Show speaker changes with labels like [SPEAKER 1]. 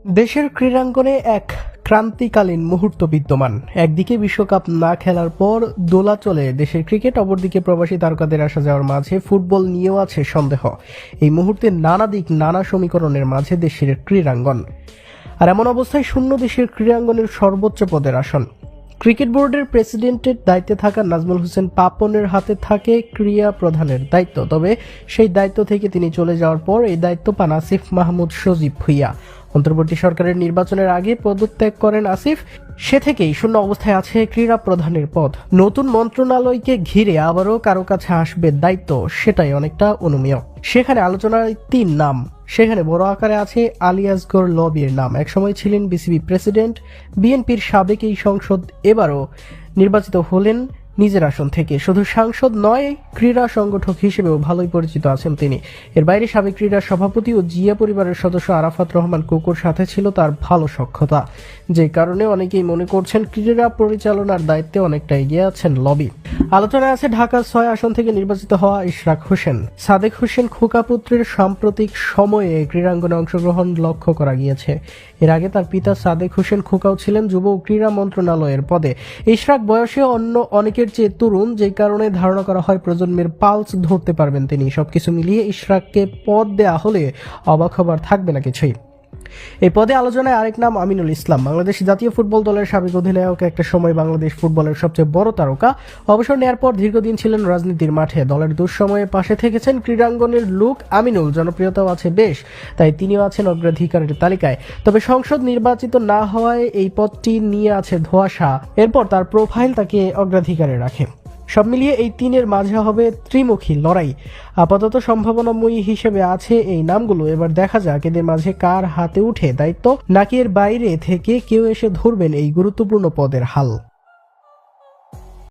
[SPEAKER 1] দেশের ক্রীড়াঙ্গনে এক ক্রান্তিকালীন মুহূর্ত বিদ্যমান। একদিকে বিশ্বকাপ না খেলার পর দোলাচলে দেশের ক্রিকেট, অপরদিকে প্রবাসী তারকাদের আসা যাওয়ার মাঝে ফুটবল নিয়েও আছে সন্দেহ। এই মুহূর্তে নানা দিক নানা সমীকরণের মাঝে দেশের ক্রীড়াঙ্গন, আর এমন অবস্থায় শূন্য দেশের ক্রীড়াঙ্গনের সর্বোচ্চ পদের আসন। ক্রিকেট বোর্ডের প্রেসিডেন্টের দায়িত্বে থাকা নাজমুল হোসেন পাপনের হাতে থাকে ক্রীড়া প্রধানের দায়িত্ব। তবে সেই দায়িত্ব থেকে তিনি চলে যাওয়ার পর এই দায়িত্ব পান আসিফ মাহমুদ সজীব ভুঁইয়া। অন্তর্বর্তী সরকারের নির্বাচনের আগে পদত্যাগ করেন আসিফ। সে থেকেই শূন্য অবস্থায় আছে ক্রীড়া প্রধানের পদ। নতুন মন্ত্রণালয়কে ঘিরে আবারও কারো কাছে আসবে দায়িত্ব, সেটাই অনেকটা অনুমেয়। সেখানে আলোচনায় 3 নাম। সেখানে বড় আকারে আছে আলী আসগর লবির নাম। একসময় ছিলেন বিসিবি প্রেসিডেন্ট, বিএনপির সাবেক এই সংসদ এবারও নির্বাচিত হলেন নিজের আসন থেকে। শুধু সাংসদ নয়, ক্রীড়া সংগঠক হিসেবেও ভালোই পরিচিত আছেন তিনি। এর বাইরে সাবেক ক্রীড়া সভাপতি ও জিয়া পরিবারের সদস্য আরাফাত রহমান কুকুর সাথে ছিল তার ভালো সখ্যতা, যে কারণে অনেকেই মনে করছেন ক্রীড়া পরিচালনার দায়িত্বে অনেকটা এগিয়ে আছেন লবি। আলোচনায় আছে ঢাকার 6 আসন থেকে নির্বাচিত হওয়া ইশরাক হোসেন। সাদেক হোসেন খোকাপুত্রের সাম্প্রতিক সময়ে ক্রীড়াঙ্গনে অংশগ্রহণ লক্ষ্য করা গিয়েছে। এর আগে তার পিতা সাদেক হোসেন খোকাও ছিলেন যুব ও ক্রীড়া মন্ত্রণালয়ের পদে। ইশরাক বয়সে অন্য অনেকের চেয়ে তরুণ, যে কারণে ধারণা করা হয় প্রজন্মের পালস ধরতে পারবেন তিনি। সবকিছু মিলিয়ে ইশরাককে পদ দেয়া হলে অবাক হবার থাকবে না কিছুই। এই পদে আলোচনায় আরেক নাম আমিনুল ইসলাম। বাংলাদেশ জাতীয় ফুটবল দলের সাবেক অধিনায়ক, একটা সময় বাংলাদেশ ফুটবলের সবচেয়ে বড় তারকা। অবসর নেয়ার পর দীর্ঘদিন ছিলেন রাজনীতির মাঠে। দলের দুঃসময়ে পাশে থেকেছেন। ক্রীড়াঙ্গনের লোক আমিনুল, জনপ্রিয়তাও আছে বেশ, তাই তিনিও আছেন অগ্রাধিকারের তালিকায়। তবে সংসদ নির্বাচিত না হওয়ায় এই পদটি নিয়ে আছে ধোঁয়াশা। এরপর তার প্রোফাইল তাকে অগ্রাধিকারে রাখে। সব মিলিয়ে এই 3-এর মাঝে হবে ত্রিমুখী লড়াই। আপাতত সম্ভাবনাময়ী হিসেবে আছে এই নামগুলো। এবার দেখা যাক এদের মাঝে কার হাতে উঠে দায়িত্ব, নাকি এর বাইরে থেকে কেউ এসে ধরবেন এই গুরুত্বপূর্ণ পদের হাল।